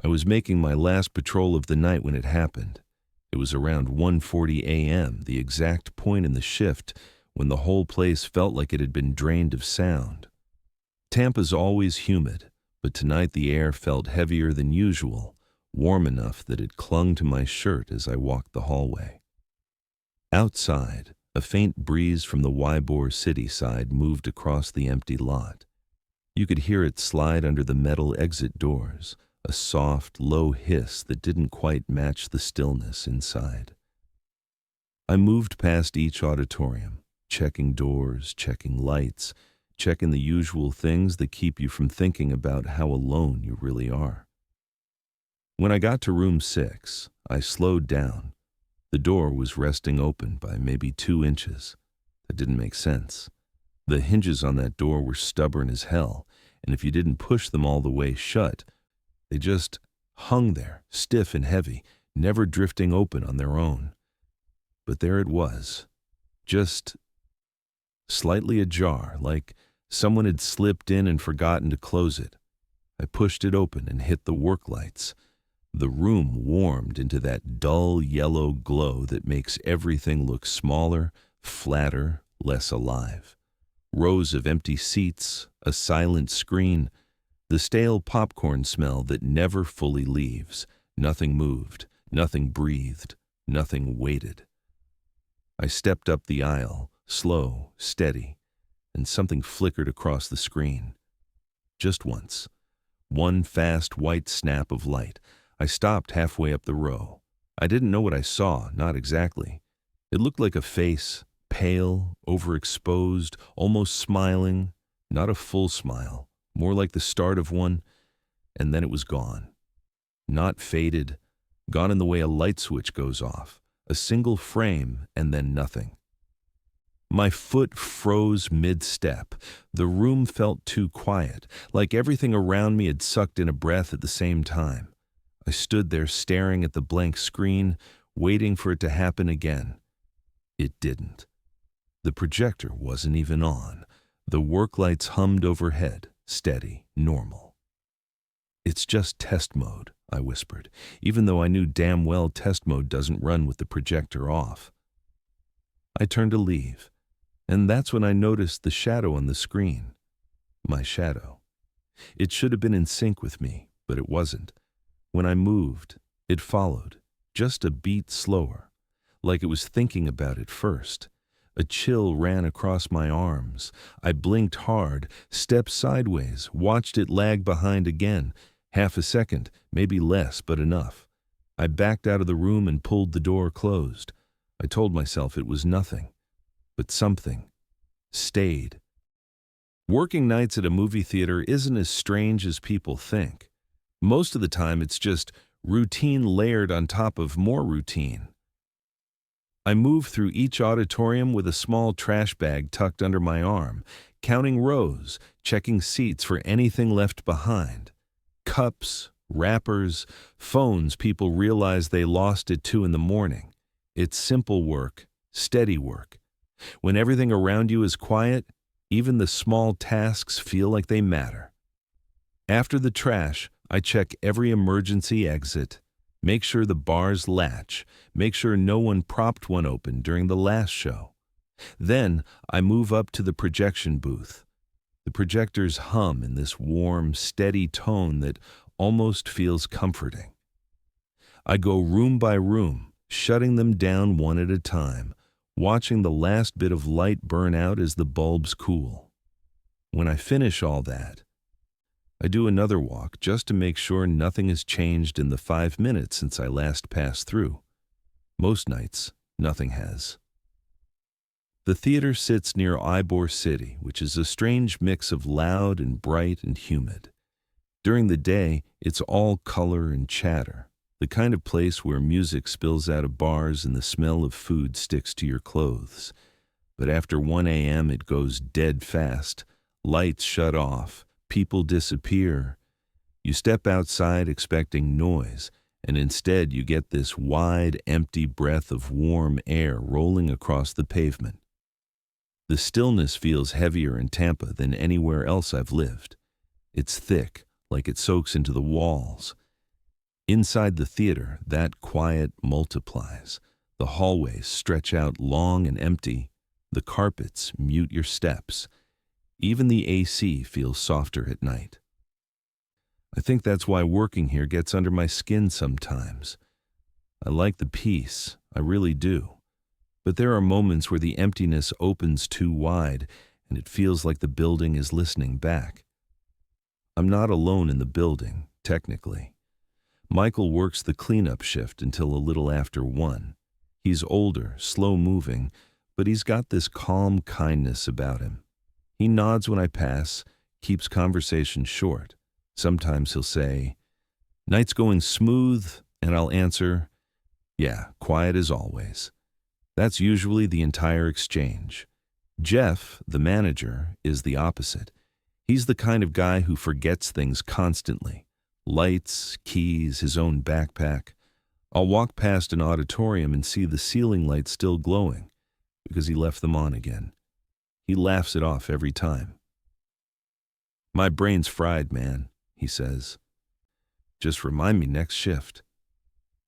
I was making my last patrol of the night when it happened. It was around 1:40 a.m., the exact point in the shift when the whole place felt like it had been drained of sound. Tampa's always humid, but tonight the air felt heavier than usual, warm enough that it clung to my shirt as I walked the hallway. Outside, a faint breeze from the Ybor City side moved across the empty lot. You could hear it slide under the metal exit doors, a soft, low hiss that didn't quite match the stillness inside. I moved past each auditorium, checking doors, checking lights, checking the usual things that keep you from thinking about how alone you really are. When I got to room 6, I slowed down. The door was resting open by maybe 2 inches. That didn't make sense. The hinges on that door were stubborn as hell, and if you didn't push them all the way shut, they just hung there, stiff and heavy, never drifting open on their own. But there it was, just slightly ajar, like someone had slipped in and forgotten to close it. I pushed it open and hit the work lights. The room warmed into that dull yellow glow that makes everything look smaller, flatter, less alive. Rows of empty seats, a silent screen, the stale popcorn smell that never fully leaves. Nothing moved, nothing breathed, nothing waited. I stepped up the aisle, slow, steady, and something flickered across the screen. Just once. One fast white snap of light. I stopped halfway up the row. I didn't know what I saw, not exactly. It looked like a face, pale, overexposed, almost smiling, not a full smile, more like the start of one, and then it was gone. Not faded, gone in the way a light switch goes off, a single frame and then nothing. My foot froze mid-step. The room felt too quiet, like everything around me had sucked in a breath at the same time. I stood there staring at the blank screen, waiting for it to happen again. It didn't. The projector wasn't even on. The work lights hummed overhead, steady, normal. "It's just test mode," I whispered, even though I knew damn well test mode doesn't run with the projector off. I turned to leave, and that's when I noticed the shadow on the screen. My shadow. It should have been in sync with me, but it wasn't. When I moved, it followed, just a beat slower, like it was thinking about it first. A chill ran across my arms. I blinked hard, stepped sideways, watched it lag behind again. Half a second, maybe less, but enough. I backed out of the room and pulled the door closed. I told myself it was nothing, but something stayed. Working nights at a movie theater isn't as strange as people think. Most of the time, it's just routine layered on top of more routine. I moved through each auditorium with a small trash bag tucked under my arm, counting rows, checking seats for anything left behind. Cups, wrappers, phones people realize they lost at 2 in the morning. It's simple work, steady work. When everything around you is quiet, even the small tasks feel like they matter. After the trash, I check every emergency exit, make sure the bars latch, make sure no one propped one open during the last show. Then I move up to the projection booth. The projectors hum in this warm, steady tone that almost feels comforting. I go room by room, shutting them down one at a time, watching the last bit of light burn out as the bulbs cool. When I finish all that, I do another walk just to make sure nothing has changed in the 5 minutes since I last passed through. Most nights, nothing has. The theater sits near Ybor City, which is a strange mix of loud and bright and humid. During the day, it's all color and chatter, the kind of place where music spills out of bars and the smell of food sticks to your clothes. But after 1 a.m., it goes dead fast. Lights shut off. People disappear. You step outside expecting noise, and instead you get this wide, empty breath of warm air rolling across the pavement. The stillness feels heavier in Tampa than anywhere else I've lived. It's thick, like it soaks into the walls. Inside the theater, that quiet multiplies. The hallways stretch out long and empty. The carpets mute your steps. Even the AC feels softer at night. I think that's why working here gets under my skin sometimes. I like the peace, I really do. But there are moments where the emptiness opens too wide and it feels like the building is listening back. I'm not alone in the building, technically. Michael works the cleanup shift until a little after 1. He's older, slow-moving, but he's got this calm kindness about him. He nods when I pass, keeps conversation short. Sometimes he'll say, "Night's going smooth," and I'll answer, "Yeah, quiet as always." That's usually the entire exchange. Jeff, the manager, is the opposite. He's the kind of guy who forgets things constantly. Lights, keys, his own backpack. I'll walk past an auditorium and see the ceiling lights still glowing because he left them on again. He laughs it off every time. "My brain's fried, man," he says. "Just remind me next shift."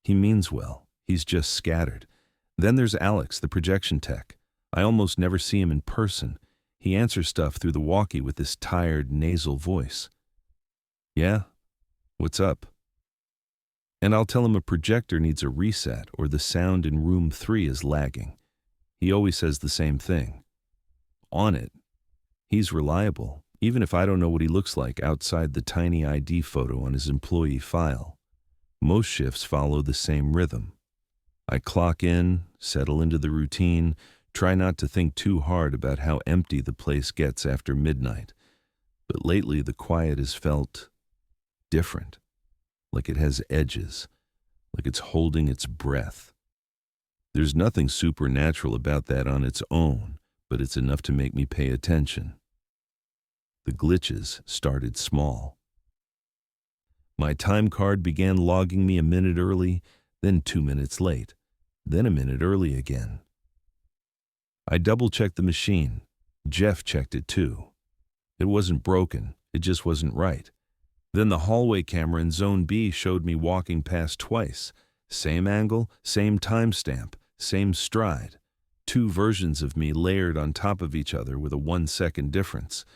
He means well. He's just scattered. Then there's Alex, the projection tech. I almost never see him in person. He answers stuff through the walkie with this tired, nasal voice. "Yeah? What's up?" And I'll tell him a projector needs a reset or the sound in room 3 is lagging. He always says the same thing. On it. He's reliable, even if I don't know what he looks like outside the tiny ID photo on his employee file. Most shifts follow the same rhythm. I clock in, settle into the routine, try not to think too hard about how empty the place gets after midnight. But lately the quiet has felt different, like it has edges, like it's holding its breath. There's nothing supernatural about that on its own, but it's enough to make me pay attention. The glitches started small. My time card began logging me a minute early, then 2 minutes late, then a minute early again. I double-checked the machine. Jeff checked it too. It wasn't broken, it just wasn't right. Then the hallway camera in Zone B showed me walking past twice. Same angle, same timestamp, same stride. 2 versions of me layered on top of each other with a 1-second difference.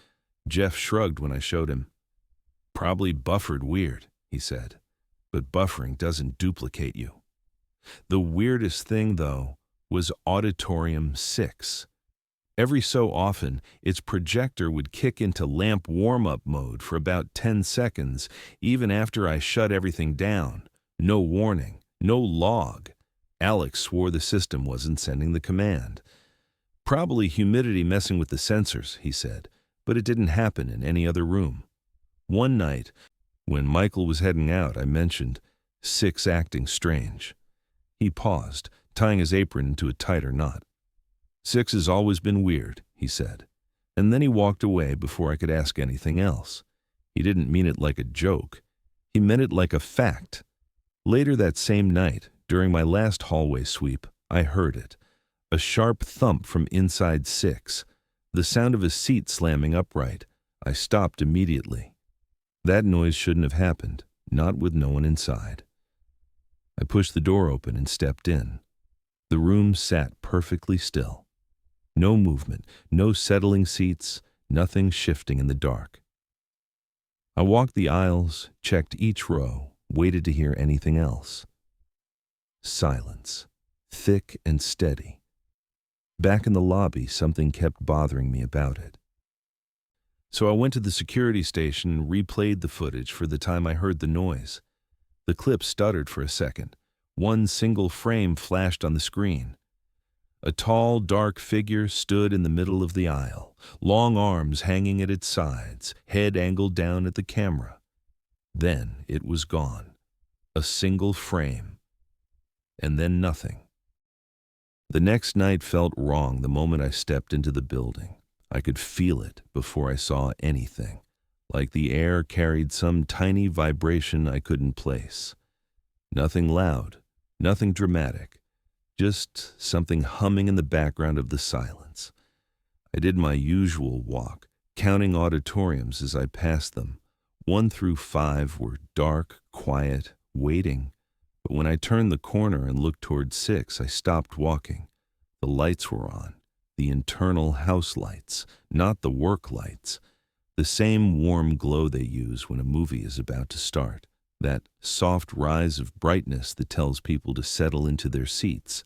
Jeff shrugged when I showed him. "Probably buffered weird," he said. "But buffering doesn't duplicate you." The weirdest thing, though, was Auditorium 6. Every so often, its projector would kick into lamp warm-up mode for about 10 seconds, even after I shut everything down. No warning, no log. Alex swore the system wasn't sending the command. "Probably humidity messing with the sensors," he said, but it didn't happen in any other room. One night, when Michael was heading out, I mentioned 6 acting strange. He paused, tying his apron into a tighter knot. "6 has always been weird," he said, and then he walked away before I could ask anything else. He didn't mean it like a joke. He meant it like a fact. Later that same night, during my last hallway sweep, I heard it. A sharp thump from inside 6. The sound of a seat slamming upright. I stopped immediately. That noise shouldn't have happened, not with no one inside. I pushed the door open and stepped in. The room sat perfectly still. No movement, no settling seats, nothing shifting in the dark. I walked the aisles, checked each row, waited to hear anything else. Silence, thick and steady. Back in the lobby, something kept bothering me about it. So I went to the security station and replayed the footage for the time I heard the noise. The clip stuttered for a second. One single frame flashed on the screen. A tall, dark figure stood in the middle of the aisle, long arms hanging at its sides, head angled down at the camera. Then it was gone. A single frame. And then nothing. The next night felt wrong the moment I stepped into the building. I could feel it before I saw anything, like the air carried some tiny vibration I couldn't place. Nothing loud, nothing dramatic, just something humming in the background of the silence. I did my usual walk, counting auditoriums as I passed them. 1 through 5 were dark, quiet, waiting. But when I turned the corner and looked toward 6, I stopped walking. The lights were on, the internal house lights, not the work lights. The same warm glow they use when a movie is about to start. That soft rise of brightness that tells people to settle into their seats.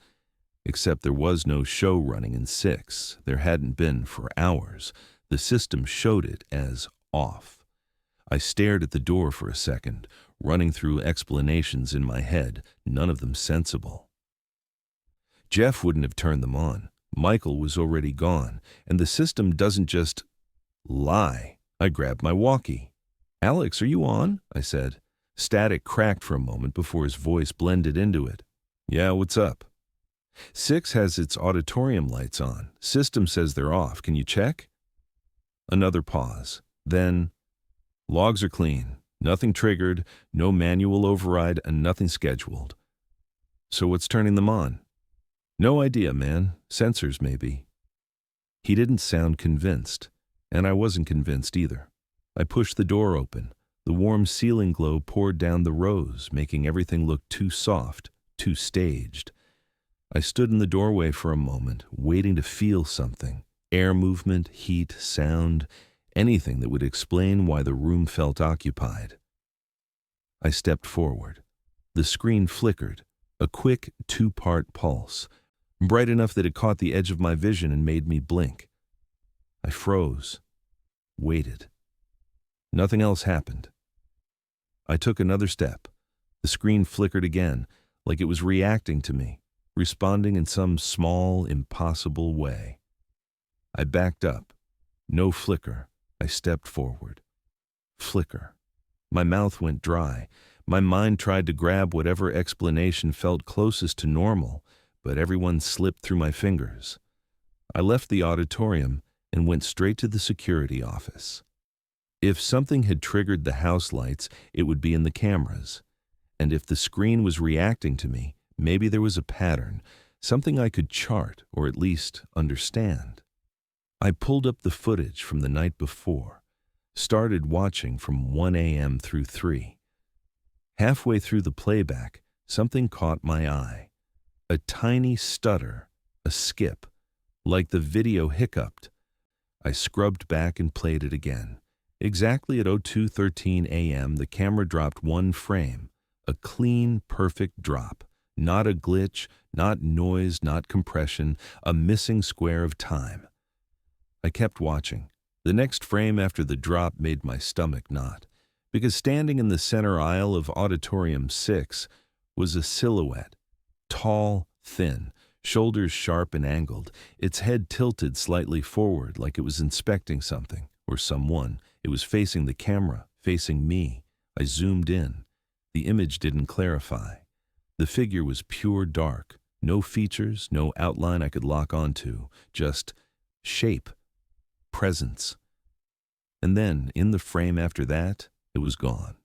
Except there was no show running in 6. There hadn't been for hours. The system showed it as off. I stared at the door for a second, running through explanations in my head, none of them sensible. Jeff wouldn't have turned them on. Michael was already gone, and the system doesn't just lie. I grabbed my walkie. "Alex, are you on?" I said. Static cracked for a moment before his voice blended into it. "Yeah, what's up?" "6 has its auditorium lights on. System says they're off. Can you check?" Another pause. Then, "Logs are clean. Nothing triggered, no manual override, and nothing scheduled." "So what's turning them on?" "No idea, man. Sensors, maybe." He didn't sound convinced, and I wasn't convinced either. I pushed the door open. The warm ceiling glow poured down the rows, making everything look too soft, too staged. I stood in the doorway for a moment, waiting to feel something. Air movement, heat, sound, anything that would explain why the room felt occupied. I stepped forward. The screen flickered, a quick 2-part pulse, bright enough that it caught the edge of my vision and made me blink. I froze, waited. Nothing else happened. I took another step. The screen flickered again, like it was reacting to me, responding in some small, impossible way. I backed up. No flicker. I stepped forward. Flicker. My mouth went dry. My mind tried to grab whatever explanation felt closest to normal, but everyone slipped through my fingers. I left the auditorium and went straight to the security office. If something had triggered the house lights, it would be in the cameras. And if the screen was reacting to me, maybe there was a pattern, something I could chart or at least understand. I pulled up the footage from the night before, started watching from 1 a.m. through 3. Halfway through the playback, something caught my eye. A tiny stutter, a skip, like the video hiccuped. I scrubbed back and played it again. Exactly at 02:13 a.m., the camera dropped 1 frame, a clean, perfect drop. Not a glitch, not noise, not compression, a missing square of time. I kept watching. The next frame after the drop made my stomach knot, because standing in the center aisle of Auditorium 6 was a silhouette, tall, thin, shoulders sharp and angled, its head tilted slightly forward like it was inspecting something or someone. It was facing the camera, facing me. I zoomed in. The image didn't clarify. The figure was pure dark, no features, no outline I could lock onto, just shape, presence. And then, in the frame after that, it was gone.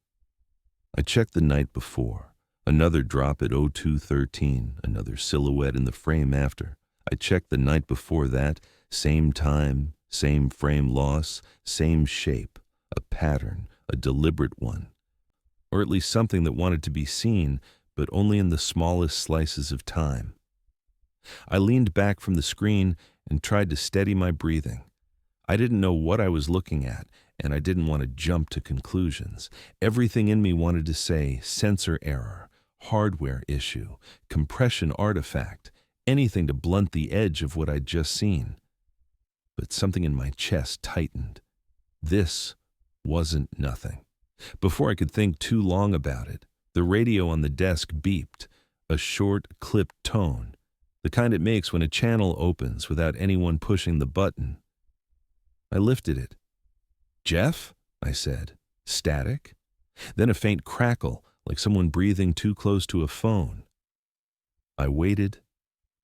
I checked the night before. Another drop at 02:13, another silhouette in the frame after. I checked the night before that, same time, same frame loss, same shape, a pattern, a deliberate one. Or at least something that wanted to be seen, but only in the smallest slices of time. I leaned back from the screen and tried to steady my breathing. I didn't know what I was looking at, and I didn't want to jump to conclusions. Everything in me wanted to say sensor error, hardware issue, compression artifact, anything to blunt the edge of what I'd just seen. But something in my chest tightened. This wasn't nothing. Before I could think too long about it, the radio on the desk beeped, a short, clipped tone, the kind it makes when a channel opens without anyone pushing the button. I lifted it. "Jeff?" I said. "Static?" Then a faint crackle, like someone breathing too close to a phone. I waited.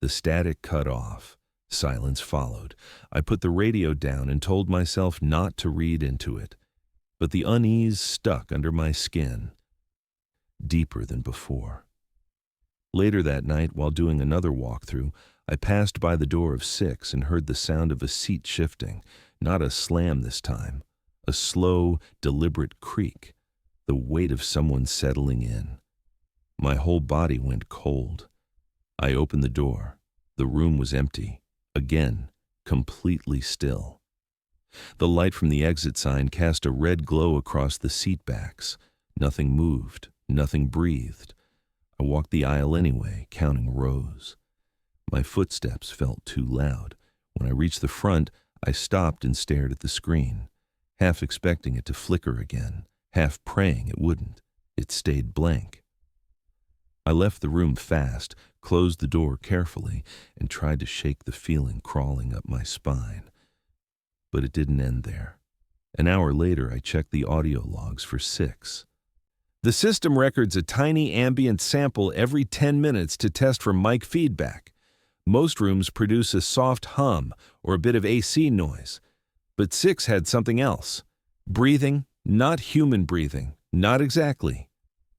The static cut off. Silence followed. I put the radio down and told myself not to read into it. But the unease stuck under my skin, deeper than before. Later that night, while doing another walkthrough, I passed by the door of 6 and heard the sound of a seat shifting, not a slam this time, a slow, deliberate creak, the weight of someone settling in. My whole body went cold. I opened the door. The room was empty. Again, completely still. The light from the exit sign cast a red glow across the seat backs. Nothing moved. Nothing breathed. I walked the aisle anyway, counting rows. My footsteps felt too loud. When I reached the front, I stopped and stared at the screen, half expecting it to flicker again, half praying it wouldn't. It stayed blank. I left the room fast, closed the door carefully, and tried to shake the feeling crawling up my spine. But it didn't end there. An hour later, I checked the audio logs for 6. The system records a tiny ambient sample every 10 minutes to test for mic feedback. Most rooms produce a soft hum or a bit of AC noise. But 6 had something else. Breathing, not human breathing, not exactly.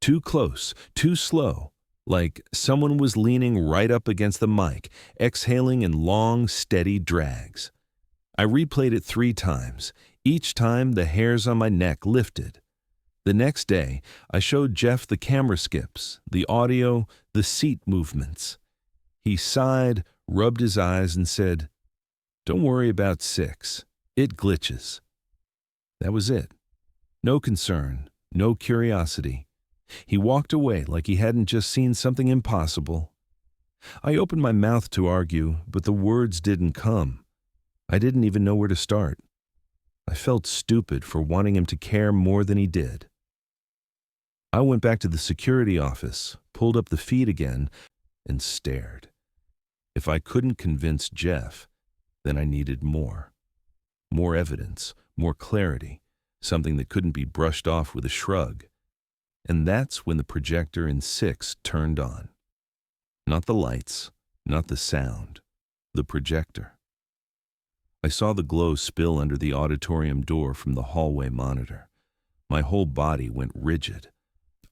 Too close, too slow, like someone was leaning right up against the mic, exhaling in long, steady drags. I replayed it 3 times. Each time the hairs on my neck lifted. The next day, I showed Jeff the camera skips, the audio, the seat movements. He sighed, rubbed his eyes, and said, "Don't worry about 6. It glitches." That was it. No concern, no curiosity. He walked away like he hadn't just seen something impossible. I opened my mouth to argue, but the words didn't come. I didn't even know where to start. I felt stupid for wanting him to care more than he did. I went back to the security office, pulled up the feed again, and stared. If I couldn't convince Jeff, then I needed more. More evidence, more clarity, something that couldn't be brushed off with a shrug. And that's when the projector in 6 turned on. Not the lights, not the sound, the projector. I saw the glow spill under the auditorium door from the hallway monitor. My whole body went rigid.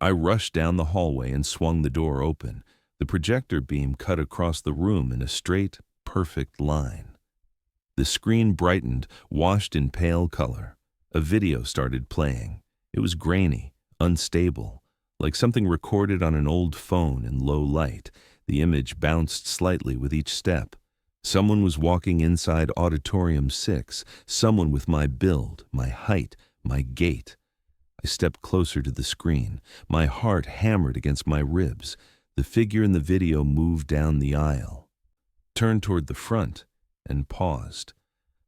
I rushed down the hallway and swung the door open. The projector beam cut across the room in a straight, perfect line. The screen brightened, washed in pale color. A video started playing. It was grainy, unstable, like something recorded on an old phone in low light. The image bounced slightly with each step. Someone was walking inside Auditorium 6, someone with my build, my height, my gait. I stepped closer to the screen. My heart hammered against my ribs. The figure in the video moved down the aisle, turned toward the front, and paused.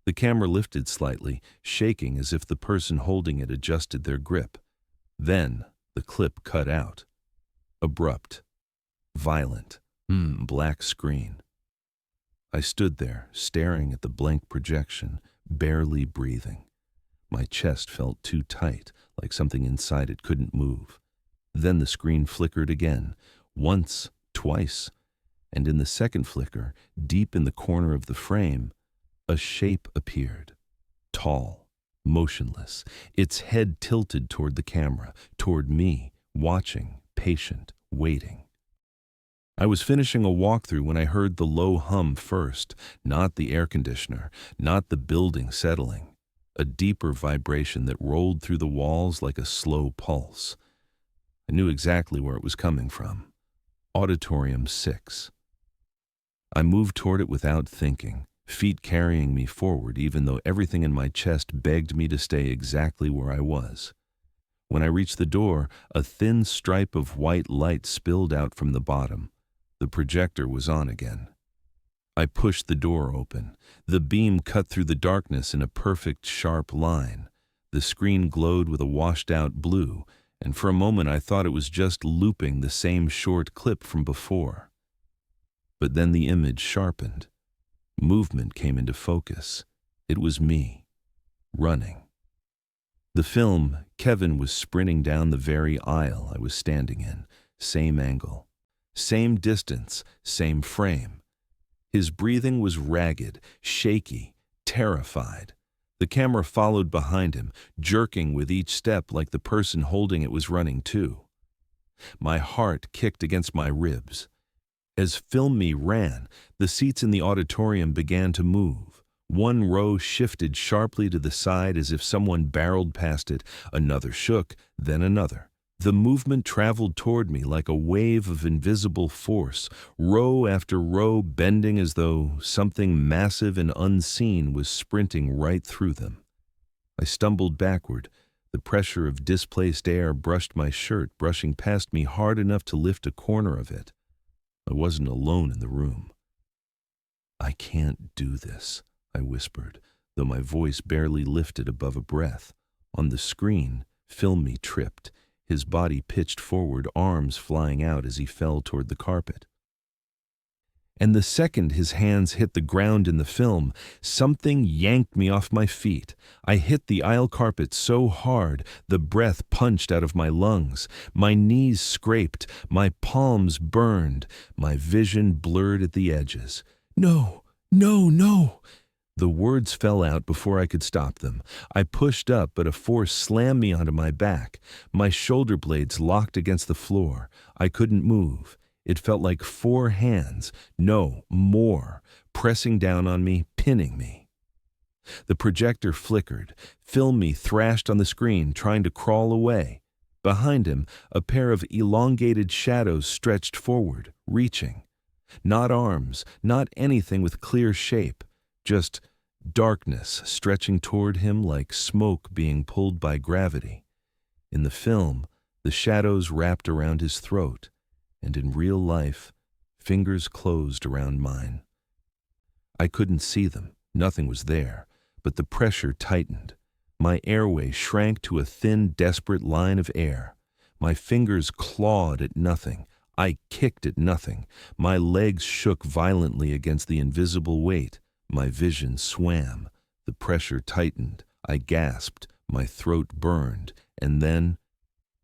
The camera lifted slightly, shaking as if the person holding it adjusted their grip. Then the clip cut out. Abrupt. Violent. Black screen. I stood there, staring at the blank projection, barely breathing. My chest felt too tight, like something inside it couldn't move. Then the screen flickered again, once, twice, and in the second flicker, deep in the corner of the frame, a shape appeared. Tall, motionless, its head tilted toward the camera, toward me, watching, patient, waiting. I was finishing a walkthrough when I heard the low hum first, not the air conditioner, not the building settling. A deeper vibration that rolled through the walls like a slow pulse. I knew exactly where it was coming from. Auditorium 6. I moved toward it without thinking, feet carrying me forward even though everything in my chest begged me to stay exactly where I was. When I reached the door, a thin stripe of white light spilled out from the bottom. The projector was on again. I pushed the door open. The beam cut through the darkness in a perfect, sharp line. The screen glowed with a washed-out blue, and for a moment I thought it was just looping the same short clip from before. But then the image sharpened. Movement came into focus. It was me, running. The film, Kevin was sprinting down the very aisle I was standing in, same angle, same distance, same frame. His breathing was ragged, shaky, terrified. The camera followed behind him, jerking with each step like the person holding it was running too. My heart kicked against my ribs. As Film Me ran, the seats in the auditorium began to move. One row shifted sharply to the side as if someone barreled past it. Another shook, then another, The movement traveled toward me like a wave of invisible force, row after row bending as though something massive and unseen was sprinting right through them. I stumbled backward. The pressure of displaced air brushed my shirt, brushing past me hard enough to lift a corner of it. I wasn't alone in the room. "I can't do this," I whispered, though my voice barely lifted above a breath. On the screen, Filmy tripped, his body pitched forward, arms flying out as he fell toward the carpet. And the second his hands hit the ground in the film, something yanked me off my feet. I hit the aisle carpet so hard, the breath punched out of my lungs. My knees scraped, my palms burned, my vision blurred at the edges. "No, no, no!" The words fell out before I could stop them. I pushed up, but a force slammed me onto my back. My shoulder blades locked against the floor. I couldn't move. It felt like 4 hands, no, more, pressing down on me, pinning me. The projector flickered. Filmy thrashed on the screen, trying to crawl away. Behind him, a pair of elongated shadows stretched forward, reaching. Not arms, not anything with clear shape, just darkness stretching toward him like smoke being pulled by gravity. In the film, the shadows wrapped around his throat, and in real life, fingers closed around mine. I couldn't see them, nothing was there, but the pressure tightened. My airway shrank to a thin, desperate line of air. My fingers clawed at nothing. I kicked at nothing. My legs shook violently against the invisible weight. My vision swam. The pressure tightened. I gasped. My throat burned. And then,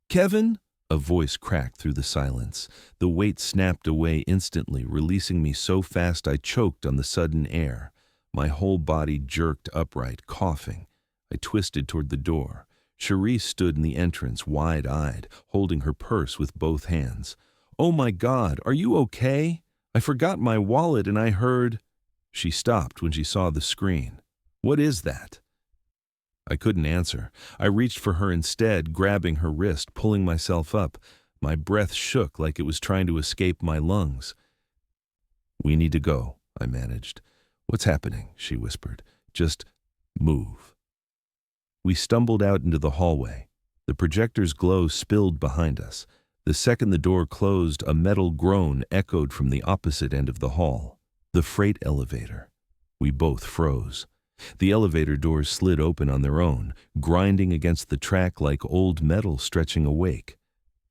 "Kevin?" A voice cracked through the silence. The weight snapped away instantly, releasing me so fast I choked on the sudden air. My whole body jerked upright, coughing. I twisted toward the door. Cherise stood in the entrance, wide-eyed, holding her purse with both hands. "Oh my God, are you okay? I forgot my wallet and I heard—" She stopped when she saw the screen. "What is that?" I couldn't answer. I reached for her instead, grabbing her wrist, pulling myself up. My breath shook like it was trying to escape my lungs. "We need to go," I managed. "What's happening?" she whispered. "Just move." We stumbled out into the hallway. The projector's glow spilled behind us. The second the door closed, a metal groan echoed from the opposite end of the hall. The freight elevator. We both froze. The elevator doors slid open on their own, grinding against the track like old metal stretching awake.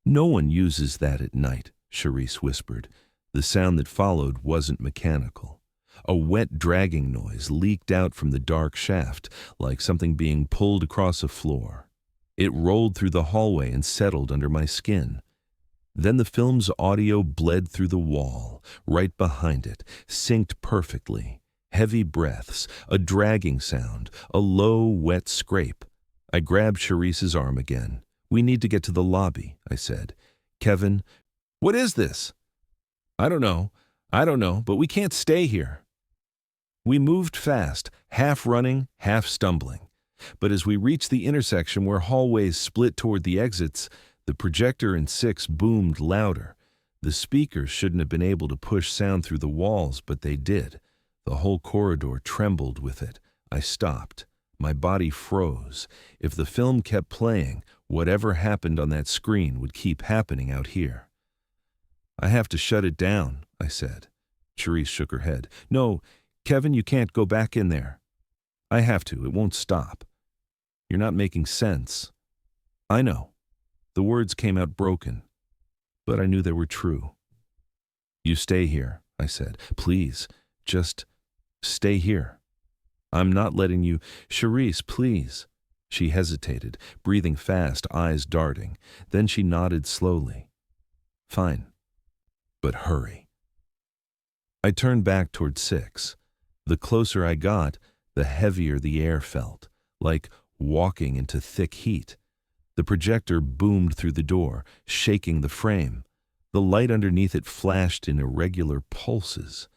"No one uses that at night," Cherise whispered. The sound that followed wasn't mechanical. A wet dragging noise leaked out from the dark shaft, like something being pulled across a floor. It rolled through the hallway and settled under my skin. Then the film's audio bled through the wall, right behind it, synced perfectly. Heavy breaths, a dragging sound, a low, wet scrape. I grabbed Cherise's arm again. "We need to get to the lobby," I said. "Kevin, what is this?" I don't know, but we can't stay here." We moved fast, half running, half stumbling. But as we reached the intersection where hallways split toward the exits, the projector in 6 boomed louder. The speakers shouldn't have been able to push sound through the walls, but they did. The whole corridor trembled with it. I stopped. My body froze. If the film kept playing, whatever happened on that screen would keep happening out here. "I have to shut it down," I said. Cherise shook her head. "No, Kevin, you can't go back in there." "I have to. It won't stop." "You're not making sense." "I know." The words came out broken, but I knew they were true. "You stay here," I said. "Please, just stay here. I'm not letting you—" "Cherise, please." She hesitated, breathing fast, eyes darting. Then she nodded slowly. "Fine, but hurry." I turned back toward 6. The closer I got, the heavier the air felt, like walking into thick heat. The projector boomed through the door, shaking the frame. The light underneath it flashed in irregular pulses.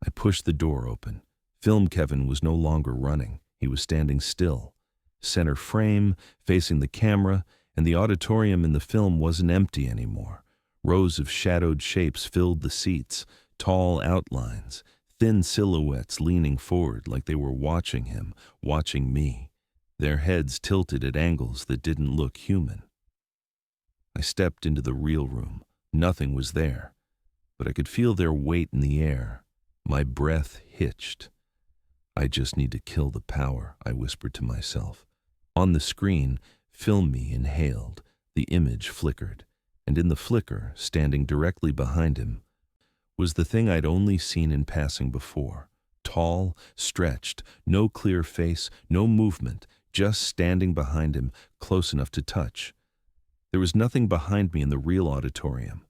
I pushed the door open. Film Kevin was no longer running. He was standing still. Center frame, facing the camera, and the auditorium in the film wasn't empty anymore. Rows of shadowed shapes filled the seats, tall outlines, thin silhouettes leaning forward like they were watching him, watching me, their heads tilted at angles that didn't look human. I stepped into the real room. Nothing was there, but I could feel their weight in the air. My breath hitched. I just need to kill the power, I whispered to myself. On the screen, "Film Me" inhaled. The image flickered, and in the flicker, standing directly behind him, was the thing I'd only seen in passing before. Tall, stretched, no clear face, no movement, just standing behind him, close enough to touch. There was nothing behind me in the real auditorium.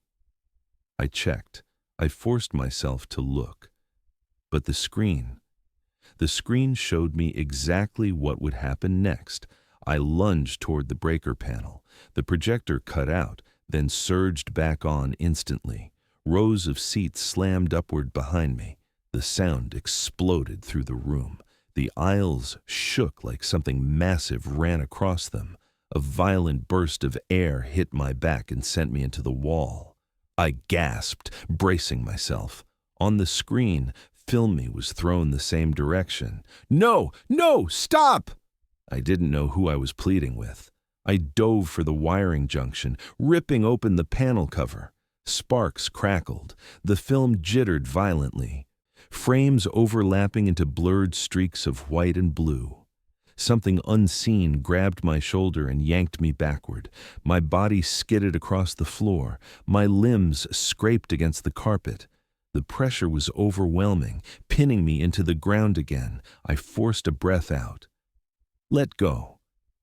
I checked. I forced myself to look. But the screen showed me exactly what would happen next. I lunged toward the breaker panel. The projector cut out, then surged back on instantly. Rows of seats slammed upward behind me. The sound exploded through the room. The aisles shook like something massive ran across them. A violent burst of air hit my back and sent me into the wall. I gasped, bracing myself. On the screen, "Film Me" was thrown the same direction. "No! No! Stop!" I didn't know who I was pleading with. I dove for the wiring junction, ripping open the panel cover. Sparks crackled. The film jittered violently. Frames overlapping into blurred streaks of white and blue. Something unseen grabbed my shoulder and yanked me backward. My body skidded across the floor. My limbs scraped against the carpet. The pressure was overwhelming, pinning me into the ground again. I forced a breath out. "Let go."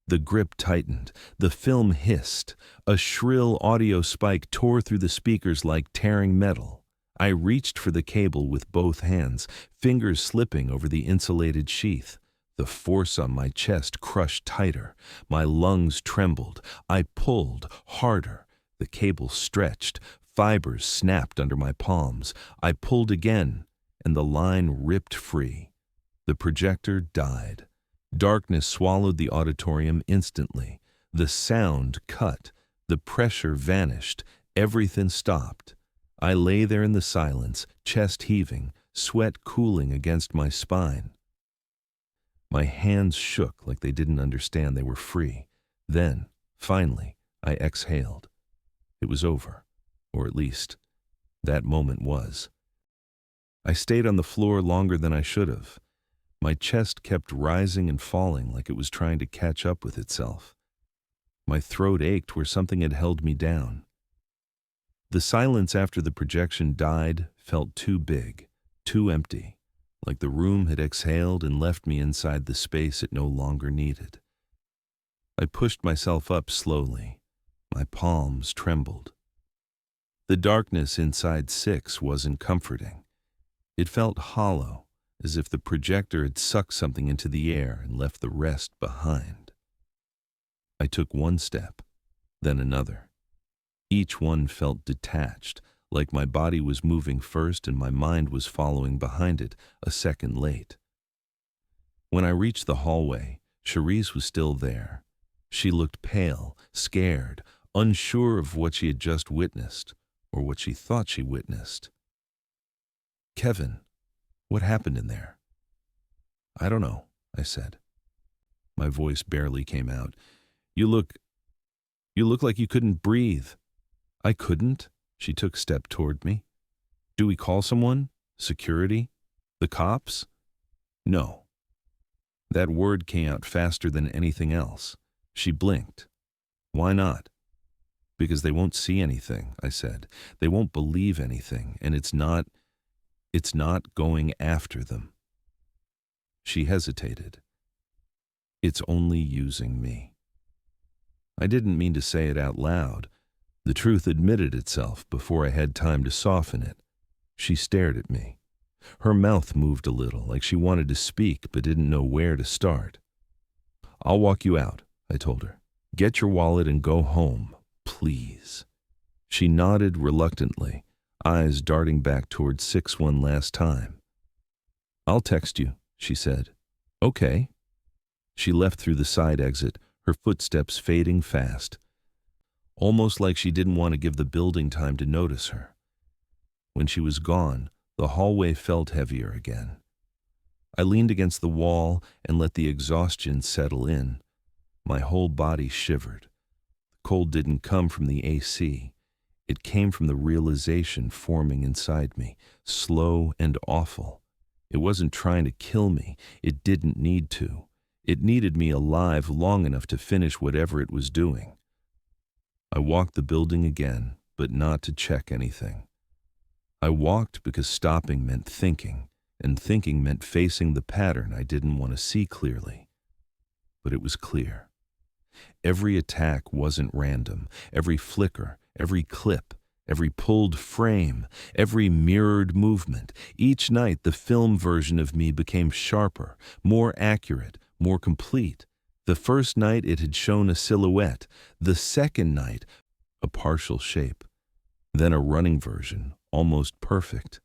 The grip tightened. The film hissed. A shrill audio spike tore through the speakers like tearing metal. I reached for the cable with both hands, fingers slipping over the insulated sheath. The force on my chest crushed tighter. My lungs trembled. I pulled harder. The cable stretched. Fibers snapped under my palms. I pulled again, and the line ripped free. The projector died. Darkness swallowed the auditorium instantly. The sound cut. The pressure vanished. Everything stopped. I lay there in the silence, chest heaving, sweat cooling against my spine. My hands shook like they didn't understand they were free. Then, finally, I exhaled. It was over, or at least, that moment was. I stayed on the floor longer than I should have. My chest kept rising and falling like it was trying to catch up with itself. My throat ached where something had held me down. The silence after the projection died felt too big, too empty, like the room had exhaled and left me inside the space it no longer needed. I pushed myself up slowly. My palms trembled. The darkness inside Six wasn't comforting. It felt hollow, as if the projector had sucked something into the air and left the rest behind. I took one step, then another. Each one felt detached, like my body was moving first and my mind was following behind it, a second late. When I reached the hallway, Cherise was still there. She looked pale, scared, unsure of what she had just witnessed, or what she thought she witnessed. "Kevin, what happened in there?" "I don't know," I said. My voice barely came out. You look like you couldn't breathe." "I couldn't?" She took a step toward me. "Do we call someone? Security? The cops?" "No." That word came out faster than anything else. She blinked. "Why not?" "Because they won't see anything," I said. "They won't believe anything, and it's not going after them." She hesitated. "It's only using me." I didn't mean to say it out loud. The truth admitted itself before I had time to soften it. She stared at me. Her mouth moved a little, like she wanted to speak but didn't know where to start. "I'll walk you out," I told her. "Get your wallet and go home, please." She nodded reluctantly, eyes darting back toward Six one last time. "I'll text you," she said. "Okay." She left through the side exit, her footsteps fading fast. almost like she didn't want to give the building time to notice her. When she was gone, the hallway felt heavier again. I leaned against the wall and let the exhaustion settle in. My whole body shivered. The cold didn't come from the AC. It came from the realization forming inside me, slow and awful. It wasn't trying to kill me. It didn't need to. It needed me alive long enough to finish whatever it was doing. I walked the building again, but not to check anything. I walked because stopping meant thinking, and thinking meant facing the pattern I didn't want to see clearly. But it was clear. Every attack wasn't random. Every flicker, every clip, every pulled frame, every mirrored movement. Each night the film version of me became sharper, more accurate, more complete. The first night it had shown a silhouette. The second night, a partial shape. Then a running version, almost perfect.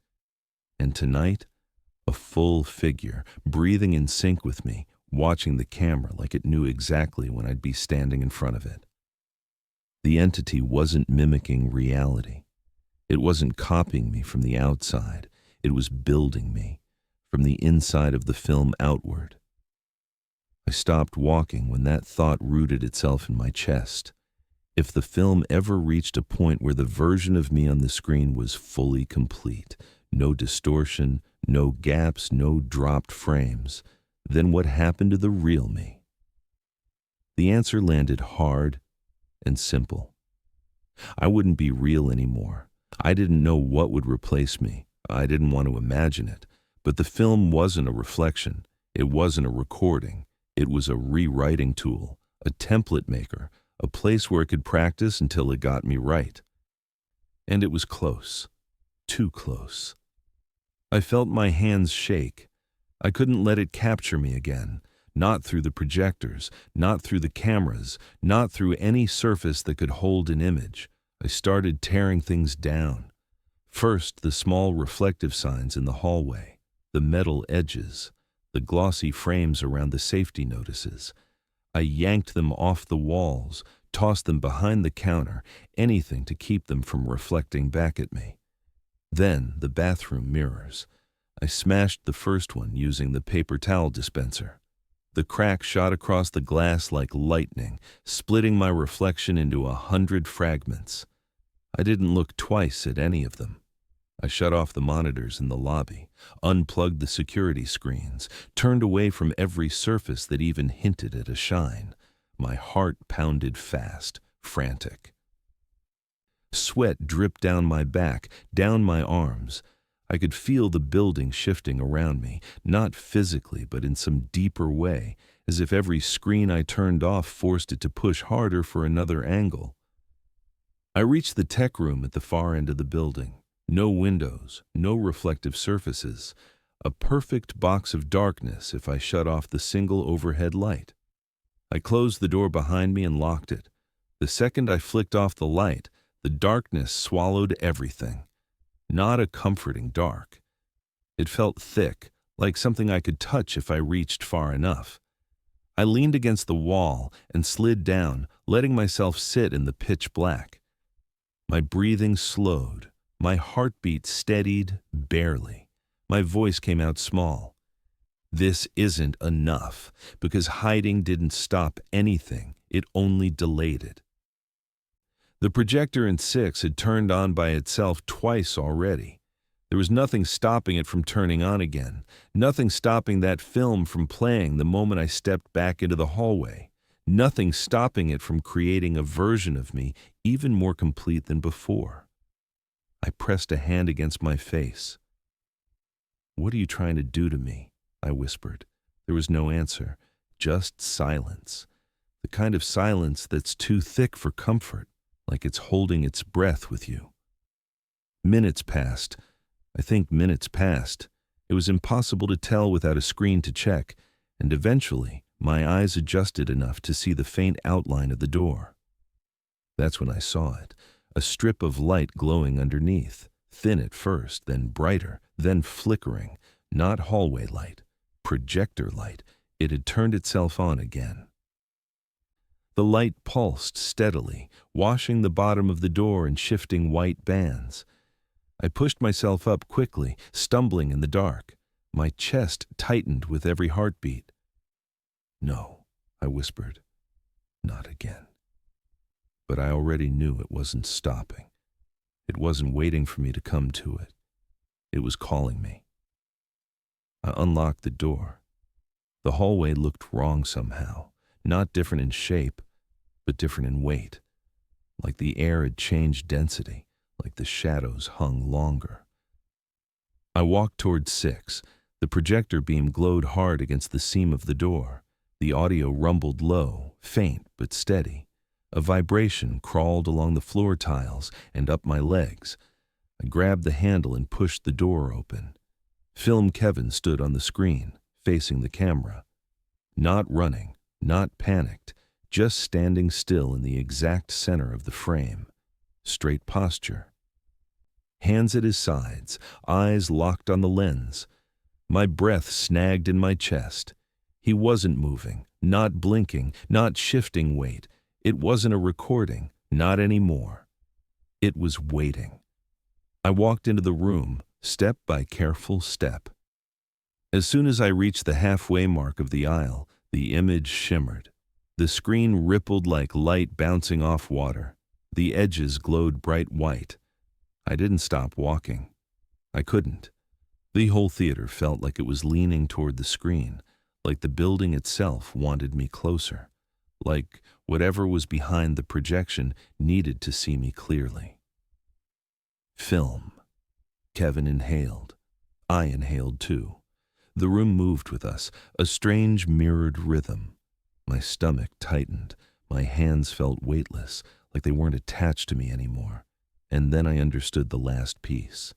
And tonight, a full figure, breathing in sync with me, watching the camera like it knew exactly when I'd be standing in front of it. The entity wasn't mimicking reality. It wasn't copying me from the outside. It was building me, from the inside of the film outward. I stopped walking when that thought rooted itself in my chest. If the film ever reached a point where the version of me on the screen was fully complete, no distortion, no gaps, no dropped frames, then what happened to the real me? The answer landed hard and simple. I wouldn't be real anymore. I didn't know what would replace me. I didn't want to imagine it. But the film wasn't a reflection. It wasn't a recording. It was a rewriting tool, a template maker, a place where it could practice until it got me right. And it was close. Too close. I felt my hands shake. I couldn't let it capture me again. Not through the projectors, not through the cameras, not through any surface that could hold an image. I started tearing things down. First, the small reflective signs in the hallway, the metal edges, the glossy frames around the safety notices. I yanked them off the walls, tossed them behind the counter, anything to keep them from reflecting back at me. Then the bathroom mirrors. I smashed the first one using the paper towel dispenser. The crack shot across the glass like lightning, splitting my reflection into 100 fragments. I didn't look twice at any of them. I shut off the monitors in the lobby, unplugged the security screens, turned away from every surface that even hinted at a shine. My heart pounded fast, frantic. Sweat dripped down my back, down my arms. I could feel the building shifting around me, not physically, but in some deeper way, as if every screen I turned off forced it to push harder for another angle. I reached the tech room at the far end of the building. No windows, no reflective surfaces. A perfect box of darkness if I shut off the single overhead light. I closed the door behind me and locked it. The second I flicked off the light, the darkness swallowed everything. Not a comforting dark. It felt thick, like something I could touch if I reached far enough. I leaned against the wall and slid down, letting myself sit in the pitch black. My breathing slowed. My heartbeat steadied barely. My voice came out small. This isn't enough, because hiding didn't stop anything. It only delayed it. The projector in 6 had turned on by itself twice already. There was nothing stopping it from turning on again, nothing stopping that film from playing the moment I stepped back into the hallway, nothing stopping it from creating a version of me even more complete than before. I pressed a hand against my face. "What are you trying to do to me?" I whispered. There was no answer, just silence. The kind of silence that's too thick for comfort, like it's holding its breath with you. Minutes passed. I think minutes passed. It was impossible to tell without a screen to check, and eventually my eyes adjusted enough to see the faint outline of the door. That's when I saw it. A strip of light glowing underneath, thin at first, then brighter, then flickering, not hallway light, projector light. It had turned itself on again. The light pulsed steadily, washing the bottom of the door in shifting white bands. I pushed myself up quickly, stumbling in the dark. My chest tightened with every heartbeat. "No," I whispered. "Not again." But I already knew it wasn't stopping. It wasn't waiting for me to come to it. It was calling me. I unlocked the door. The hallway looked wrong somehow, not different in shape, but different in weight. Like the air had changed density, like the shadows hung longer. I walked toward 6. The projector beam glowed hard against the seam of the door. The audio rumbled low, faint but steady. A vibration crawled along the floor tiles and up my legs. I grabbed the handle and pushed the door open. Film Kevin stood on the screen, facing the camera. Not running, not panicked, just standing still in the exact center of the frame. Straight posture. Hands at his sides, eyes locked on the lens. My breath snagged in my chest. He wasn't moving, not blinking, not shifting weight. It wasn't a recording, not anymore. It was waiting. I walked into the room, step by careful step. As soon as I reached the halfway mark of the aisle, the image shimmered. The screen rippled like light bouncing off water. The edges glowed bright white. I didn't stop walking. I couldn't. The whole theater felt like it was leaning toward the screen, like the building itself wanted me closer, like whatever was behind the projection needed to see me clearly. Film. Kevin inhaled. I inhaled too. The room moved with us, a strange mirrored rhythm. My stomach tightened. My hands felt weightless, like they weren't attached to me anymore. And then I understood the last piece.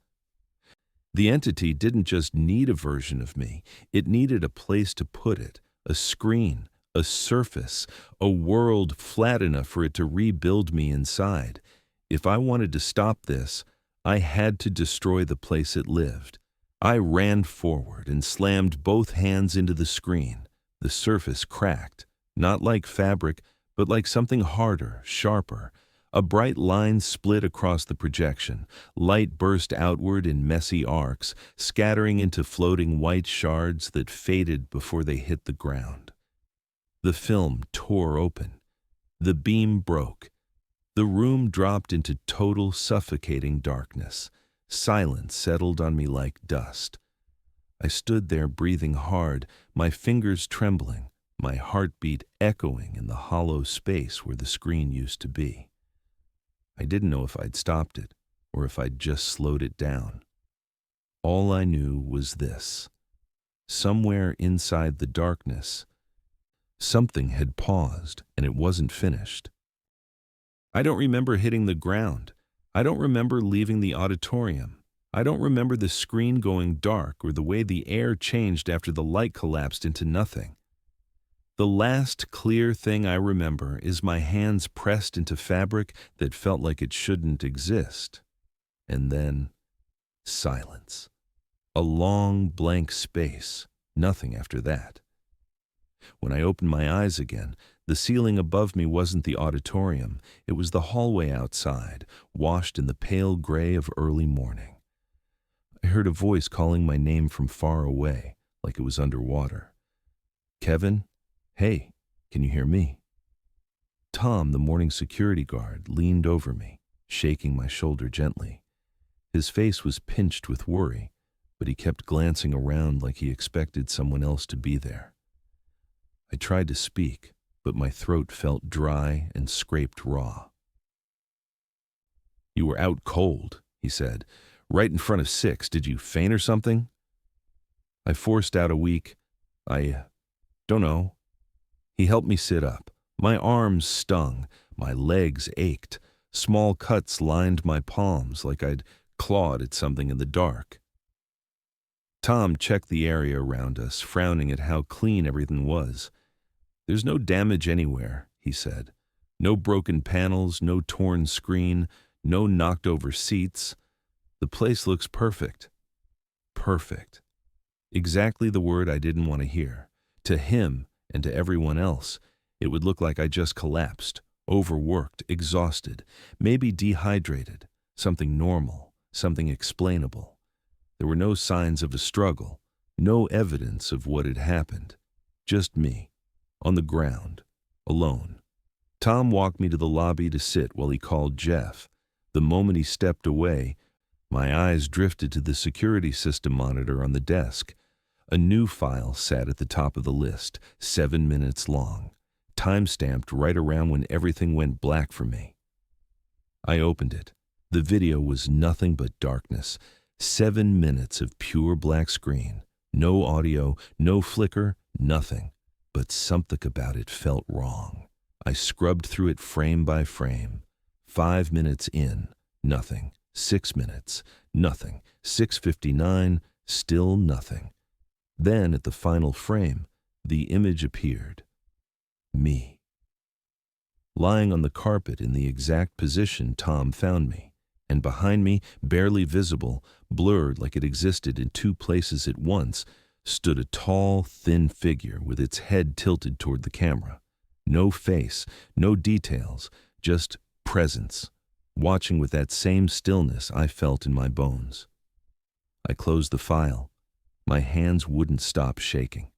The entity didn't just need a version of me. It needed a place to put it, a screen, a surface, a world flat enough for it to rebuild me inside. If I wanted to stop this, I had to destroy the place it lived. I ran forward and slammed both hands into the screen. The surface cracked, not like fabric, but like something harder, sharper. A bright line split across the projection. Light burst outward in messy arcs, scattering into floating white shards that faded before they hit the ground. The film tore open. The beam broke. The room dropped into total suffocating darkness. Silence settled on me like dust. I stood there breathing hard, my fingers trembling, my heartbeat echoing in the hollow space where the screen used to be. I didn't know if I'd stopped it or if I'd just slowed it down. All I knew was this. Somewhere inside the darkness, something had paused and it wasn't finished. I don't remember hitting the ground. I don't remember leaving the auditorium. I don't remember the screen going dark or the way the air changed after the light collapsed into nothing. The last clear thing I remember is my hands pressed into fabric that felt like it shouldn't exist. And then, silence. A long blank space, nothing after that. When I opened my eyes again, the ceiling above me wasn't the auditorium, it was the hallway outside, washed in the pale gray of early morning. I heard a voice calling my name from far away, like it was underwater. "Kevin? Hey, can you hear me?" Tom, the morning security guard, leaned over me, shaking my shoulder gently. His face was pinched with worry, but he kept glancing around like he expected someone else to be there. I tried to speak, but my throat felt dry and scraped raw. "You were out cold," he said. "Right in front of 6. Did you faint or something?" I forced out a weak, "I don't know." He helped me sit up. My arms stung. My legs ached. Small cuts lined my palms like I'd clawed at something in the dark. Tom checked the area around us, frowning at how clean everything was. "There's no damage anywhere," he said. "No broken panels, no torn screen, no knocked over seats. The place looks perfect." Perfect. Exactly the word I didn't want to hear. To him and to everyone else, It would look like I just collapsed, overworked, exhausted, maybe dehydrated, something normal, something explainable. There were no signs of a struggle, no evidence of what had happened. Just me, on the ground, alone. Tom walked me to the lobby to sit while he called Jeff. The moment he stepped away, my eyes drifted to the security system monitor on the desk. A new file sat at the top of the list, 7 minutes long, time-stamped right around when everything went black for me. I opened it. The video was nothing but darkness. 7 minutes of pure black screen. No audio, no flicker, nothing. But something about it felt wrong. I scrubbed through it frame by frame. 5 minutes in, nothing. 6 minutes, nothing. 6:59, still nothing. Then, at the final frame, the image appeared. Me. Lying on the carpet in the exact position Tom found me, and behind me, barely visible, blurred like it existed in two places at once, stood a tall, thin figure with its head tilted toward the camera. No face, no details, just presence, watching with that same stillness I felt in my bones. I closed the file. My hands wouldn't stop shaking.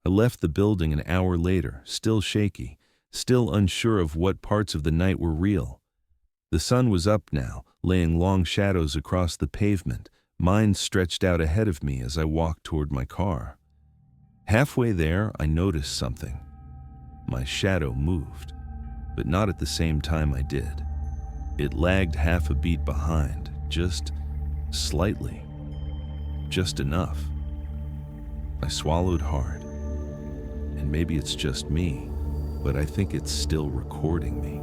I left the building an hour later, still shaky, still unsure of what parts of the night were real. The sun was up now, laying long shadows across the pavement. Mine stretched out ahead of me as I walked toward my car. Halfway there, I noticed something. My shadow moved, but not at the same time I did. It lagged half a beat behind, just slightly. Just enough. I swallowed hard. And maybe it's just me, but I think it's still recording me.